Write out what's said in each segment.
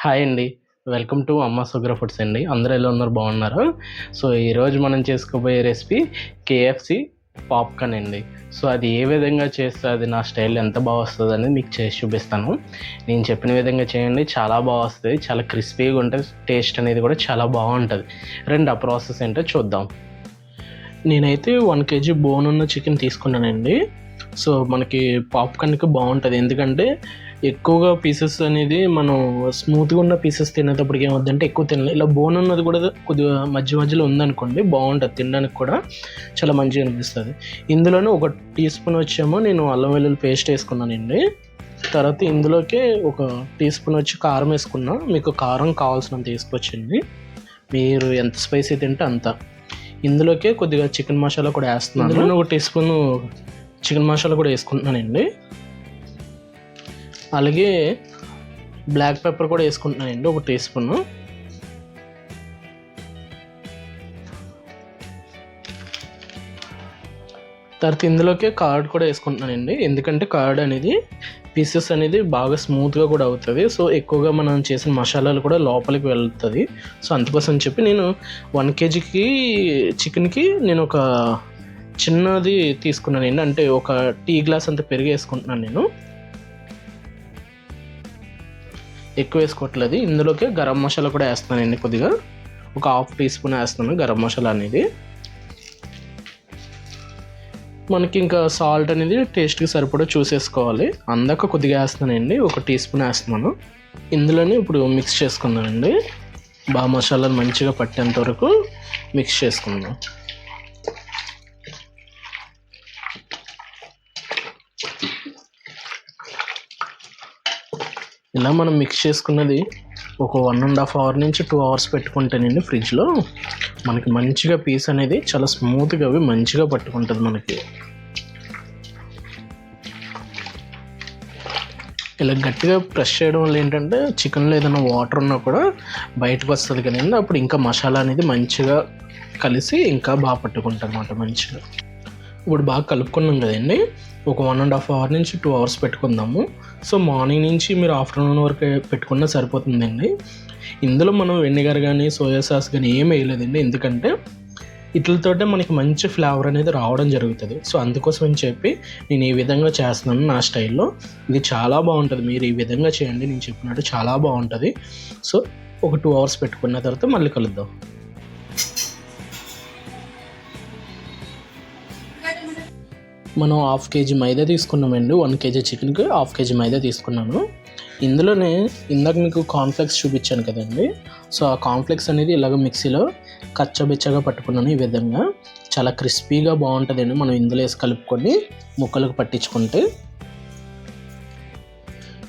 Hi అండి. Welcome to అమ్మ సుగ్ర foods అండి. అందరూ ఎలా ఉన్నారు? బాగున్నారా? సో ఈరోజు మనం చేసుకోబోయే రెసిపీ కేఎఫ్‌సి పాప్కార్న్ అండి. సో అది ఏ విధంగా చేస్తే అది నా స్టైల్‌లో ఎంత బాగా వస్తదనేది మీకు చేసి చూపిస్తాను. నేను చెప్పిన విధంగా చేయండి, చాలా బాగా వస్తది. చాలా క్రిస్పీగా ఉంటది. టేస్ట్ అనేది కూడా చాలా బాగుంటది. రండి ఆ ప్రాసెస్ ఏంటో చూద్దాం. నేనైతే 1 కేజీ బోన్ ఉన్న చికెన్ తీసుకున్నానండి. సో మనకి పాప్కార్న్‌కి బాగుంటుంది. ఎందుకంటే ఎక్కువగా పీసెస్ అనేది మనం స్మూత్గా ఉన్న పీసెస్ తినేటప్పటికి ఏమవుద్దంటే ఎక్కువ తినలేదు. ఇలా బోన్ ఉన్నది కూడా కొద్దిగా మధ్య మధ్యలో ఉందనుకోండి, బాగుంటుంది, తినడానికి కూడా చాలా మంచిగా అనిపిస్తుంది. ఇందులోనే 1 టీ స్పూన్ వచ్చేమో నేను అల్లం వెల్లుల్లి పేస్ట్ వేసుకున్నానండి. తర్వాత ఇందులోకి 1 టీ స్పూన్ వచ్చి కారం వేసుకున్నా. మీకు కారం కావాల్సినంత వేసుకోవచ్చండి, మీరు ఎంత స్పైసీ తింటే అంత. ఇందులోకే కొద్దిగా చికెన్ మసాలా కూడా వేస్తున్నాను. ఇందులో 1 టీ స్పూన్ చికెన్ మసాలా కూడా వేసుకుంటున్నానండి. అలాగే బ్లాక్ పెప్పర్ కూడా వేసుకుంటున్నానండి, 1 టీ స్పూన్. తర్వాత ఇందులోకి కర్డ్ కూడా వేసుకుంటున్నానండి. ఎందుకంటే కర్డ్ అనేది పీసెస్ అనేది బాగా స్మూత్గా కూడా అవుతుంది. సో ఎక్కువగా మనం చేసిన మసాలాలు కూడా లోపలికి వెళ్తుంది. సో అందుకోసం చెప్పి నేను 1 కేజీకి చికెన్కి నేను ఒక చిన్నది తీసుకున్నానండి. అంటే ఒక టీ గ్లాస్ అంత పెరుగు వేసుకుంటున్నాను నేను, ఎక్కువ వేసుకోవట్లేదు. ఇందులోకి గరం మసాలా కూడా వేస్తున్నానండి, కొద్దిగా ఒక 1/2 టీ స్పూన్ వేస్తున్నాను గరం మసాలా అనేది. మనకి ఇంకా సాల్ట్ అనేది టేస్ట్కి సరిపడా చూసేసుకోవాలి. అందాక కొద్దిగా వేస్తున్నానండి, 1 టీ స్పూన్ వేస్తున్నాను. ఇందులోనే ఇప్పుడు మిక్స్ చేసుకుందామండి. బాగా మసాలాలు మంచిగా పట్టేంత వరకు మిక్స్ చేసుకుందాం. ఇలా మనం మిక్స్ చేసుకున్నది ఒక 1.5 అవర్ నుంచి 2 అవర్స్ పెట్టుకుంటేనండి ఫ్రిడ్జ్లో, మనకి మంచిగా పీస్ అనేది చాలా స్మూత్గా అవి మంచిగా పట్టుకుంటుంది. మనకి ఇలా గట్టిగా ప్రెస్ చేయడం వల్ల ఏంటంటే చికెన్లో ఏదైనా వాటర్ ఉన్నా కూడా బయటకు వస్తుంది కదండి, అప్పుడు ఇంకా మసాలా అనేది మంచిగా కలిసి ఇంకా బాగా పట్టుకుంటుంది అన్నమాట మంచిగా. ఇప్పుడు బాగా కలుపుకున్నాం కదండి, ఒక 1.5 అవర్ నుంచి 2 అవర్స్ పెట్టుకుందాము. సో మార్నింగ్ నుంచి మీరు ఆఫ్టర్నూన్ వరకు పెట్టుకున్నా సరిపోతుందండి. ఇందులో మనం వెనిగర్ కానీ సోయా సాస్ కానీ ఏం వేయలేదండి, ఎందుకంటే వీటితోటే మనకి మంచి ఫ్లేవర్ అనేది రావడం జరుగుతుంది. సో అందుకోసం అని చెప్పి నేను ఈ విధంగా చేస్తున్నాను నా స్టైల్లో. ఇది చాలా బాగుంటుంది, మీరు ఈ విధంగా చేయండి, నేను చెప్పినట్టు చాలా బాగుంటుంది. సో ఒక 2 అవర్స్ పెట్టుకున్న తర్వాత మళ్ళీ కలుద్దాం. మనం 1/2 కేజీ మైదా తీసుకున్నామండి. 1 కేజీ చికెన్కి 1/2 కేజీ మైదా తీసుకున్నాను. ఇందులోనే ఇందాక మీకు కార్న్ఫ్లెక్స్ చూపించాను కదండి, సో ఆ కార్న్ఫ్లెక్స్ అనేది ఇలాగ మిక్సీలో కచ్చబెచ్చగా పట్టుకున్నాను. ఈ విధంగా చాలా క్రిస్పీగా బాగుంటుందండి మనం ఇందులో వేసి కలుపుకొని ముక్కలకు పట్టించుకుంటే.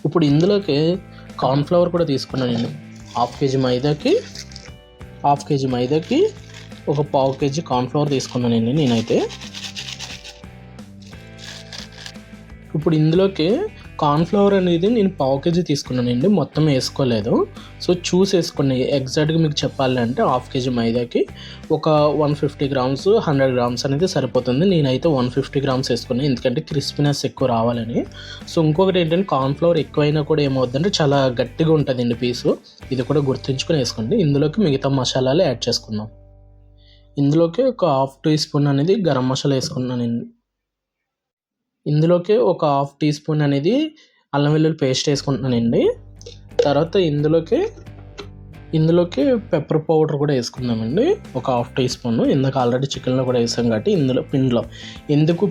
ఇప్పుడు ఇందులోకి కార్న్ఫ్లవర్ కూడా తీసుకున్నానండి. 1/2 కేజీ మైదాకి ఒక 1/2 కేజీ కార్న్ఫ్లవర్ తీసుకున్నానండి నేనైతే. ఇప్పుడు ఇందులోకి కార్న్ఫ్లవర్ అనేది నేను 1/2 కేజీ తీసుకున్నానండి, మొత్తం వేసుకోలేదు. సో చూసి వేసుకోండి. ఎగ్జాక్ట్గా మీకు చెప్పాలంటే 1/2 కేజీ మైదాకి ఒక 150 గ్రామ్స్ 100 గ్రామ్స్ అనేది సరిపోతుంది. నేనైతే 150 గ్రామ్స్ వేసుకున్నాను, ఎందుకంటే క్రిస్పీనెస్ ఎక్కువ రావాలని. సో ఇంకొకటి ఏంటంటే కార్న్ఫ్లవర్ ఎక్కువైనా కూడా ఏమవుతుందంటే చాలా గట్టిగా ఉంటుందండి పీసు, ఇది కూడా గుర్తుంచుకొని వేసుకోండి. ఇందులోకి మిగతా మసాలాలు యాడ్ చేసుకుందాం. ఇందులోకి ఒక 1/2 టీ స్పూన్ అనేది గరం మసాలా వేసుకున్నానండి. ఇందులోకి ఒక 1/2 టీ స్పూన్ అనేది అల్లం వెల్లుల్లి పేస్ట్ వేసుకుంటున్నానండి. తర్వాత ఇందులోకి పెప్పర్ పౌడర్ కూడా వేసుకుందామండి, ఒక 1/2 టీ స్పూన్. ఇందాక ఆల్రెడీ చికెన్లో కూడా వేసాం కాబట్టి ఇందులో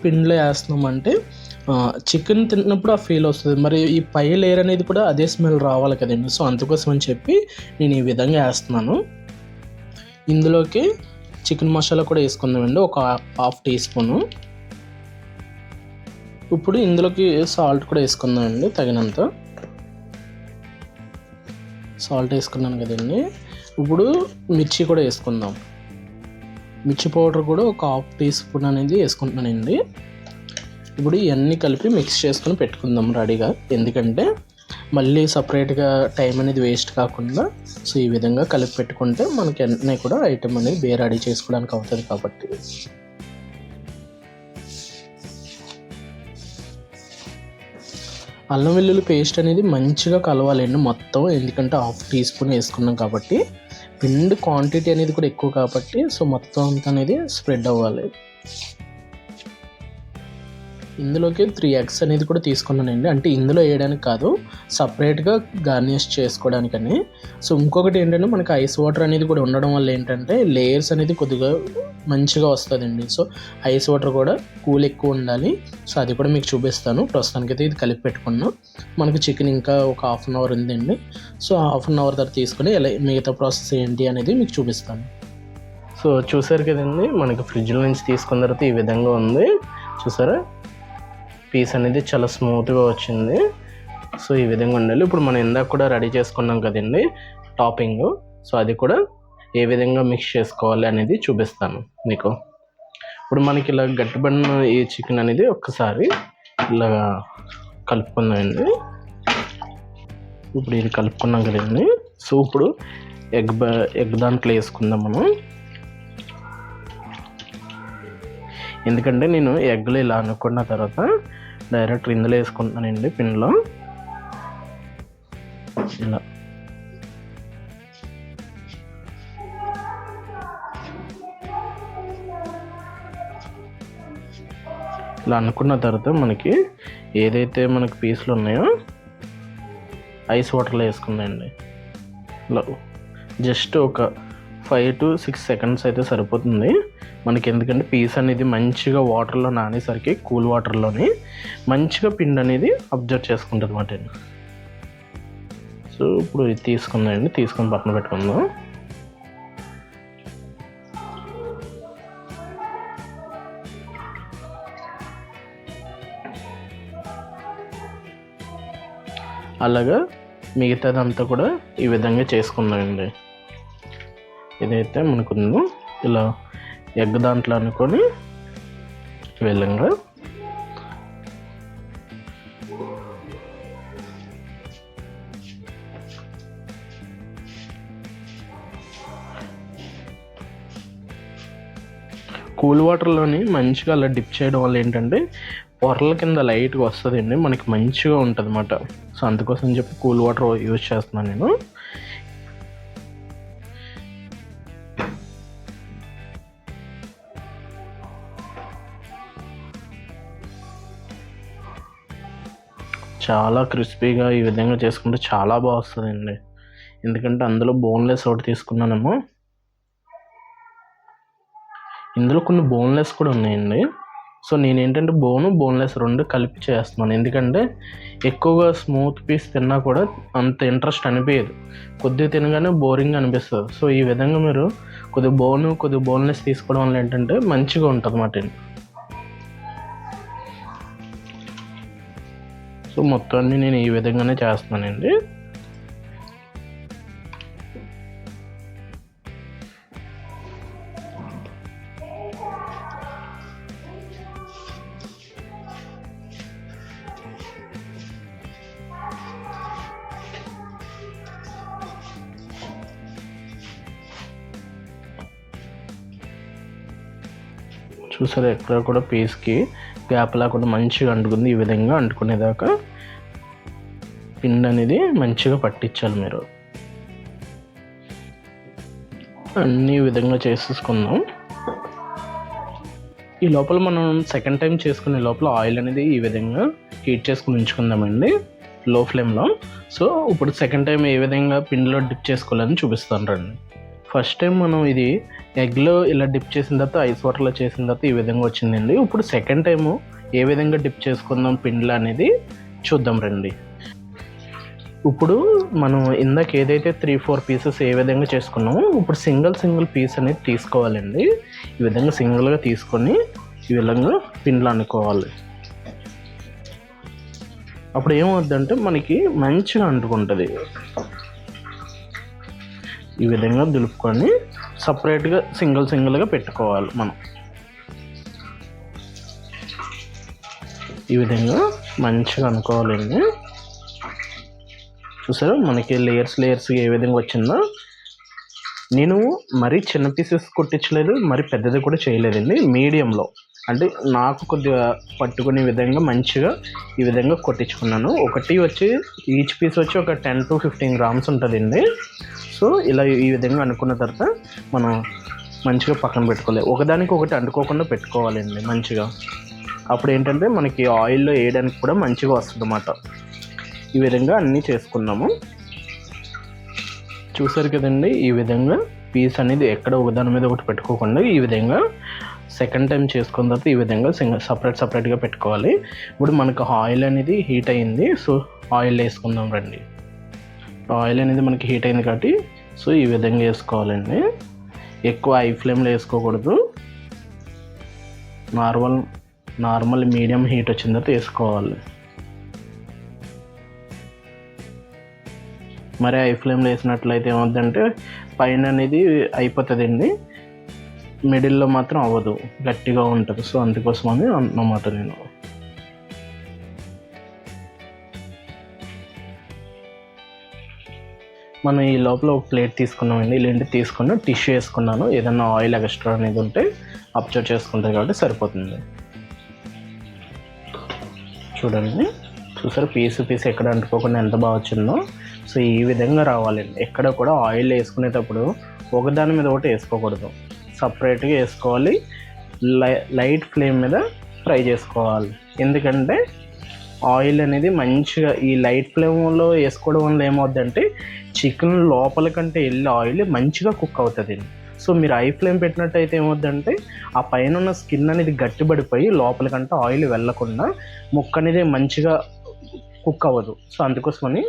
పిండిలో వేస్తున్నామంటే చికెన్ తిన్నప్పుడు ఆ ఫీల్ వస్తుంది, మరి ఈ పై లేయర్ అనేది కూడా అదే స్మెల్ రావాలి కదండి. సో అందుకోసం అని చెప్పి నేను ఈ విధంగా వేస్తున్నాను. ఇందులోకి చికెన్ మసాలా కూడా వేసుకుందామండి, ఒక 1/2 టీ స్పూను. ఇప్పుడు ఇందులోకి సాల్ట్ కూడా వేసుకుందామండి, తగినంత సాల్ట్ వేసుకున్నాను కదండి. ఇప్పుడు మిర్చి కూడా వేసుకుందాం. మిర్చి పౌడర్ కూడా ఒక 1/2 టీ స్పూన్ అనేది వేసుకుంటున్నానండి. ఇప్పుడు ఇవన్నీ కలిపి మిక్స్ చేసుకొని పెట్టుకుందాం రెడీగా, ఎందుకంటే మళ్ళీ సపరేట్గా టైం అనేది వేస్ట్ కాకుండా. సో ఈ విధంగా కలిపి పెట్టుకుంటే మనకి వెంటనే కూడా ఐటెం అనేది రెడీ చేసుకోవడానికి అవుతుంది కాబట్టి. అల్లం వెల్లుల్లి పేస్ట్ అనేది మంచిగా కలవాలండి మొత్తం, ఎందుకంటే 1/2 టీ స్పూన్ వేసుకున్నాం కాబట్టి. పిండి క్వాంటిటీ అనేది కూడా ఎక్కువ కాబట్టి సో మొత్తం అంతా అనేది స్ప్రెడ్ అవ్వాలి. ఇందులోకి 3 ఎగ్స్ అనేది కూడా తీసుకున్నానండి, అంటే ఇందులో వేయడానికి కాదు, సపరేట్గా గార్నిష్ చేసుకోవడానికని. సో ఇంకొకటి ఏంటంటే మనకి ఐస్ వాటర్ అనేది కూడా ఉండడం వల్ల ఏంటంటే లేయర్స్ అనేది కొద్దిగా మంచిగా వస్తుందండి. సో ఐస్ వాటర్ కూడా కూల్ ఎక్కువ ఉండాలి. సో అది కూడా మీకు చూపిస్తాను. ప్రస్తుతానికైతే ఇది కలిపి పెట్టుకున్నాం. మనకి చికెన్ ఇంకా ఒక 1/2 అవర్ ఉందండి. సో 1/2 అవర్ తర్వాత తీసుకొని ఎలా మిగతా ప్రాసెస్ ఏంటి అనేది మీకు చూపిస్తాను. సో చూసారు కదండి, మనకి ఫ్రిడ్జ్లో నుంచి తీసుకున్న తర్వాత ఈ విధంగా ఉంది. చూసారా, పీస్ అనేది చాలా స్మూత్గా వచ్చింది. సో ఈ విధంగా ఉండాలి. ఇప్పుడు మనం ఇందాక కూడా రెడీ చేసుకున్నాం కదండి టాపింగ్, సో అది కూడా ఏ విధంగా మిక్స్ చేసుకోవాలి అనేది చూపిస్తాను మీకు. ఇప్పుడు మనకి ఇలా గట్టిపడిన ఈ చికెన్ అనేది ఒక్కసారి ఇలా కలుపుకుందామండి. ఇప్పుడు ఇది కలుపుకున్నాం కదండి. సో ఇప్పుడు ఎగ్ దాంట్లో వేసుకుందాం మనం. ఎందుకంటే నేను ఎగ్లో ఇలా అనుకున్న తర్వాత డైరెక్ట్ ఇందులో వేసుకుంటానండి పిన్లో. ఇలా అనుకున్న తర్వాత మనకి ఏదైతే మనకి పీసులు ఉన్నాయో ఐస్ వాటర్లో వేసుకుందండి. ఇలా జస్ట్ ఒక 5 to 6 seconds అయితే సరిపోతుంది మనకి, ఎందుకంటే పీస్ అనేది మంచిగా వాటర్లో నానేసరికి కూల్ వాటర్లోని మంచిగా పిండి అనేది అబ్జర్వ్ చేసుకుంటుంది అన్నమాట. సో ఇప్పుడు ఇది తీసుకుందామండి, తీసుకొని పక్కన పెట్టుకుందాం. అలాగా మిగతాదంతా కూడా ఈ విధంగా చేసుకుందామండి. ఇదైతే మనకుందో ఇలా ఎగ్ దాంట్లో అనుకొని విధంగా కూల్ వాటర్లోని మంచిగా అలా డిప్ చేయడం వల్ల ఏంటంటే పొరల కింద లైట్గా వస్తుందండి, మనకి మంచిగా ఉంటుంది అన్నమాట. సో అందుకోసం చెప్పి కూల్ వాటర్ యూజ్ చేస్తున్నాను నేను. చాలా క్రిస్పీగా ఈ విధంగా చేసుకుంటే చాలా బాగా వస్తుందండి. ఎందుకంటే అందులో బోన్లెస్ ఒకటి తీసుకున్నానేమో, ఇందులో కొన్ని బోన్లెస్ కూడా ఉన్నాయండి. సో నేనేంటంటే బోన్లెస్ 2 కలిపి చేస్తున్నాను, ఎందుకంటే ఎక్కువగా స్మూత్ పీస్ తిన్నా కూడా అంత ఇంట్రెస్ట్ అనిపించదు, కొద్దిగా తినగానే బోరింగ్ అనిపిస్తుంది. సో ఈ విధంగా మీరు కొద్దిగా బోన్లెస్ తీసుకోవడం వల్ల ఏంటంటే మంచిగా ఉంటుంది అన్నమాట. సో మొత్తాన్ని నేను ఈ విధంగానే చేస్తున్నానండి. చూసారా, ఎక్కడ కూడా పీస్కి గ్యాప్ లేకుండా మంచిగా అంటుకుంది. ఈ విధంగా అంటుకునేదాకా పిండి అనేది మంచిగా పట్టించాలి మీరు. అన్ని విధంగా చేసేసుకుందాం. ఈ లోపల మనం సెకండ్ టైం చేసుకునే లోపల ఆయిల్ అనేది ఈ విధంగా హీట్ చేసుకుని ఉంచుకుందామండి లో ఫ్లేమ్లో. సో ఇప్పుడు సెకండ్ టైం ఏ విధంగా పిండిలో డిప్ చేసుకోవాలని చూపిస్తాను రండి. ఫస్ట్ టైం మనం ఇది ఎగ్లో ఇలా డిప్ చేసిన తర్వాత ఐస్ వాటర్లో చేసిన తర్వాత ఈ విధంగా వచ్చిందండి. ఇప్పుడు సెకండ్ టైము ఏ విధంగా డిప్ చేసుకుందాం పిండిలో అనేది చూద్దాం రండి. ఇప్పుడు మనం ఇందాక ఏదైతే 3-4 పీసెస్ ఏ విధంగా చేసుకున్నామో ఇప్పుడు సింగిల్ పీస్ అనేది తీసుకోవాలండి. ఈ విధంగా సింగిల్గా తీసుకొని ఈ విధంగా పిండిలో అనుకోవాలి. అప్పుడు ఏమవుద్దంటే మనకి మంచిగా అంటుకుంటుంది. ఈ విధంగా దులుపుకొని సపరేట్గా సింగిల్గా పెట్టుకోవాలి మనం. ఈ విధంగా మంచిగా అనుకోవాలండి. చూసారా మనకి లేయర్స్ ఏ విధంగా వచ్చిందో. నేను మరీ చిన్న పీసెస్ కొట్టించలేదు, మరి పెద్దది కూడా చేయలేదండి, మీడియంలో అంటే నాకు కొద్దిగా పట్టుకునే విధంగా మంచిగా ఈ విధంగా కొట్టించుకున్నాను. ఒకటి వచ్చి ఈచ్ పీస్ వచ్చి ఒక 10 to 15 grams ఉంటుందండి. సో ఇలా ఈ విధంగా అనుకున్న తర్వాత మనం మంచిగా పక్కన పెట్టుకోవాలి. ఒకదానికి ఒకటి అంటుకోకుండా పెట్టుకోవాలండి మంచిగా. అప్పుడు ఏంటంటే మనకి ఆయిల్లో వేయడానికి కూడా మంచిగా వస్తుంది అన్నమాట. ఈ విధంగా అన్నీ చేసుకున్నాము. చూసారు కదండి, ఈ విధంగా పీస్ అనేది ఎక్కడ ఒకదాని మీద ఒకటి పెట్టుకోకుండా ఈ విధంగా సెకండ్ టైం చేసుకున్న తర్వాత ఈ విధంగా సపరేట్గా పెట్టుకోవాలి. ఇప్పుడు మనకు ఆయిల్ అనేది హీట్ అయింది. సో ఆయిల్ వేసుకుందాం రండి. ఆయిల్ అనేది మనకి హీట్ అయింది కాబట్టి సో ఈ విధంగా వేసుకోవాలండి. ఎక్కువ హై ఫ్లేమ్లో వేసుకోకూడదు. నార్మల్ మీడియం హీట్ వచ్చిన తర్వాత వేసుకోవాలి. మరి హై ఫ్లేమ్లో వేసినట్లయితే ఏమవుతుందంటే పైన అనేది అయిపోతుందండి, మిడిల్లో మాత్రం అవ్వదు, గట్టిగా ఉంటుంది. సో అందుకోసమని అన్నమాట నేను. మనం ఈ లోపల ఒక ప్లేట్ తీసుకున్నామండి. ఇలాంటి తీసుకున్న టిష్యూ వేసుకున్నాను. ఏదన్నా ఆయిల్ ఎక్స్ట్రా అనేది ఉంటే అబ్జర్వ్ చేసుకుంటుంది కాబట్టి సరిపోతుంది. చూడండి, చూసారు పీస్ ఎక్కడ అంటుకోకుండా ఎంత బాగా వచ్చిందో. సో ఈ విధంగా రావాలండి. ఎక్కడ కూడా ఆయిల్ వేసుకునేటప్పుడు ఒకదాని మీద ఒకటి వేసుకోకూడదు, సపరేట్గా వేసుకోవాలి. లైట్ ఫ్లేమ్ మీద ఫ్రై చేసుకోవాలి. ఎందుకంటే ఆయిల్ అనేది మంచిగా ఈ లైట్ ఫ్లేమ్లో వేసుకోవడం వల్ల ఏమవుద్దంటే చికెన్ లోపల కంటే వెళ్ళి ఆయిల్ మంచిగా కుక్ అవుతుంది. సో మీరు హై ఫ్లేమ్ పెట్టినట్టయితే ఏమవుద్దంటే ఆ పైన ఉన్న స్కిన్ అనేది గట్టిపడిపోయి లోపల కంటే ఆయిల్ వెళ్ళకుండా ముక్క అనేది మంచిగా కుక్ అవ్వదు. సో అందుకోసమని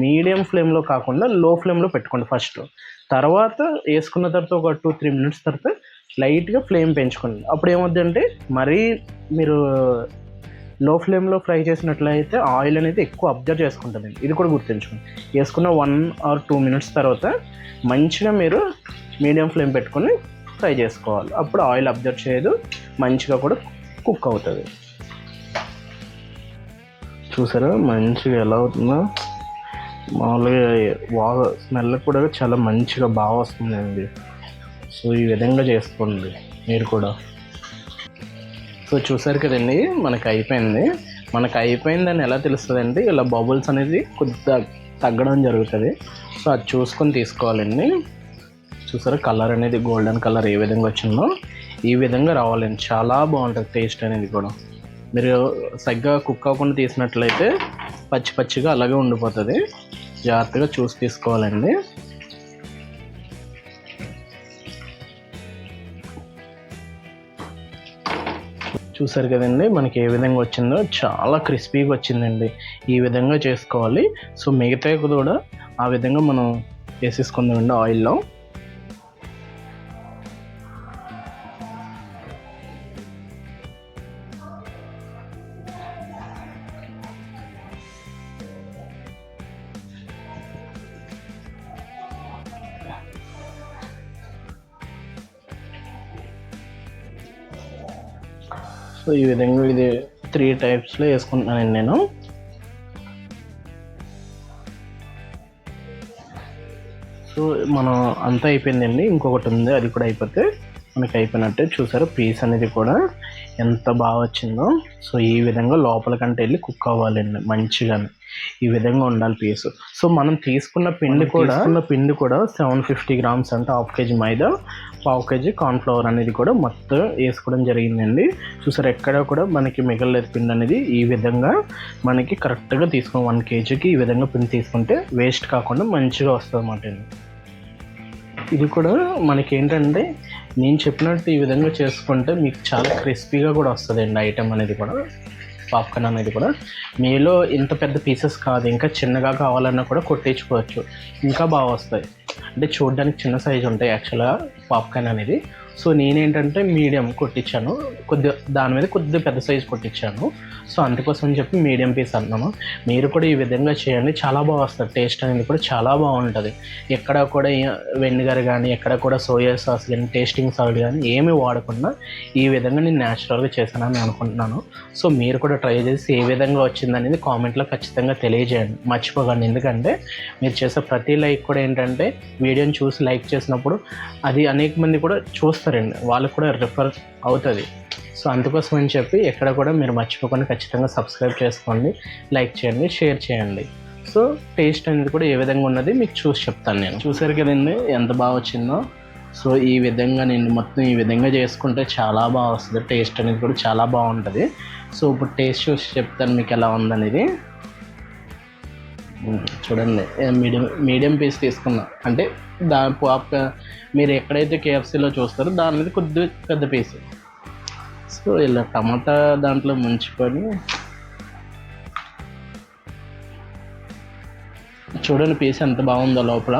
మీడియం ఫ్లేమ్లో కాకుండా లో ఫ్లేమ్లో పెట్టుకోండి ఫస్ట్. తర్వాత వేసుకున్న తర్వాత ఒక 2-3 minutes తర్వాత లైట్గా ఫ్లేమ్ పెంచుకోండి. అప్పుడు ఏమవుద్దంటే మరీ మీరు లో ఫ్లేమ్లో ఫ్రై చేసినట్లయితే ఆయిల్ అనేది ఎక్కువ అబ్జర్వ్ చేసుకుంటుంది. ఇది కూడా గుర్తుంచుకోండి. వేసుకున్న 1 or 2 minutes తర్వాత మంచిగా మీరు మీడియం ఫ్లేమ్ పెట్టుకొని ఫ్రై చేసుకోవాలి. అప్పుడు ఆయిల్ అబ్జర్వ్ చేయదు, మంచిగా కూడా కుక్ అవుతుంది. చూసారా మంచిగా ఎలా అవుతుందో, మామూలుగా బాగా స్మెల్ కూడా చాలా మంచిగా బాగా వస్తుందండి. సో ఈ విధంగా చేసుకోండి మీరు కూడా. సో చూసారు కదండి, మనకు అయిపోయిందని ఎలా తెలుస్తుందండి, ఇలా బబుల్స్ అనేది కొద్దిగా తగ్గడం జరుగుతుంది. సో అది చూసుకొని తీసుకోవాలండి. చూసారా కలర్ అనేది గోల్డెన్ కలర్ ఏ విధంగా వచ్చిందో ఈ విధంగా రావాలండి. చాలా బాగుంటుంది టేస్ట్ అనేది కూడా. మీరు సరిగ్గా కుక్ అవ్వకుండా తీసినట్లయితే పచ్చిగా అలాగే ఉండిపోతుంది. జాగ్రత్తగా చూసి తీసుకోవాలండి. చూసారు కదండి మనకి ఏ విధంగా వచ్చిందో, చాలా క్రిస్పీగా వచ్చిందండి. ఈ విధంగా చేసుకోవాలి. సో మిగతా కూడా ఆ విధంగా మనం వేసేసుకుందామండి ఆయిల్లో. సో ఈ విధంగా ఇది 3 typesలో వేసుకుంటున్నానండి నేను. సో మనం అంతా అయిపోయిందండి. ఇంకొకటి ఉంది, అది కూడా అయిపోతే మనకి అయిపోయినట్టే. చూసారు పీస్ అనేది కూడా ఎంత బాగా వచ్చిందో. సో ఈ విధంగా లోపల కంటే వెళ్ళి కుక్ అవ్వాలండి మంచిగా. ఈ విధంగా ఉండాలి పీస్. సో మనం తీసుకున్న పిండి కూడా 750 grams అంటే 1/2 kg మైదా, 1/2 kg కార్న్ఫ్లవర్ అనేది కూడా మొత్తం వేసుకోవడం జరిగిందండి. చూసారు ఎక్కడ కూడా మనకి మిగలలేదు పిండి అనేది. ఈ విధంగా మనకి కరెక్ట్గా తీసుకుని 1 kgకి ఈ విధంగా పిండి తీసుకుంటే వేస్ట్ కాకుండా మంచిగా వస్తుంది అన్నమాట. ఇది కూడా మనకి ఏంటంటే నేను చెప్పినట్టు ఈ విధంగా చేసుకుంటే మీకు చాలా క్రిస్పీగా కూడా వస్తుందండి ఐటమ్ అనేది కూడా. పాప్కార్న్ అనేది కూడా మీలో ఇంత పెద్ద పీసెస్ కాదు, ఇంకా చిన్నగా కావాలన్నా కూడా కొట్టించుకోవచ్చు, ఇంకా బాగా వస్తాయి. అంటే చూడడానికి చిన్న సైజు ఉంటాయి యాక్చువల్గా పాప్కార్న్ అనేది. సో నేనేంటంటే మీడియం కొట్టించాను, దాని మీద కొద్దిగా పెద్ద సైజు కొట్టించాను. సో అందుకోసం అని చెప్పి మీడియం పీస్ అన్నాను. మీరు కూడా ఈ విధంగా చేయండి, చాలా బాగా వస్తుంది. టేస్ట్ అనేది కూడా చాలా బాగుంటుంది. ఎక్కడ కూడా వెనిగర్ కానీ, ఎక్కడ కూడా సోయా సాస్ కానీ, టేస్టింగ్ సాల్ట్ కానీ ఏమీ వాడకుండా ఈ విధంగా నేను న్యాచురల్గా చేశానని అనుకుంటున్నాను. సో మీరు కూడా ట్రై చేసి ఏ విధంగా వచ్చిందనేది కామెంట్లో ఖచ్చితంగా తెలియజేయండి, మర్చిపోకండి. ఎందుకంటే మీరు చేసే ప్రతి లైక్ కూడా ఏంటంటే వీడియోని చూసి లైక్ చేసినప్పుడు అది అనేక మంది కూడా చూస్తారండి, వాళ్ళకు కూడా రిఫర్ అవుతుంది. సో అందుకోసం అని చెప్పి ఎక్కడ కూడా మీరు మర్చిపోకుండా ఖచ్చితంగా సబ్స్క్రైబ్ చేసుకోండి, లైక్ చేయండి, షేర్ చేయండి. సో టేస్ట్ అనేది కూడా ఏ విధంగా ఉన్నది మీకు చూసి చెప్తాను. నేను చూసారు కదండి ఎంత బాగా వచ్చిందో. సో ఈ విధంగా నేను మొత్తం ఈ విధంగా చేసుకుంటే చాలా బాగా వస్తుంది, టేస్ట్ అనేది కూడా చాలా బాగుంటుంది. సో ఇప్పుడు టేస్ట్ చూసి చెప్తాను మీకు ఎలా ఉందనేది. చూడండి, మీడియం పీస్ తీసుకున్నా, అంటే పాప్ మీరు ఎక్కడైతే కేఎఫ్సీలో చూస్తారో దాని మీద కొద్ది పెద్ద పీస్. సో ఇలా టమాటా దాంట్లో ముంచుకొని చూడండి పీస్ ఎంత బాగుందో, లోపల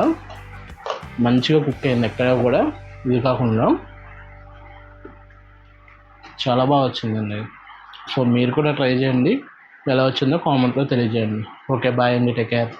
మంచిగా కుక్ అయింది, ఎక్కడ కూడా ఇది కాకుండా చాలా బాగా వచ్చిందండి. సో మీరు కూడా ట్రై చేయండి, ఎలా వచ్చిందో కామెంట్లో తెలియజేయండి. ఓకే, బాయ్ అండి, టేక్ కేర్.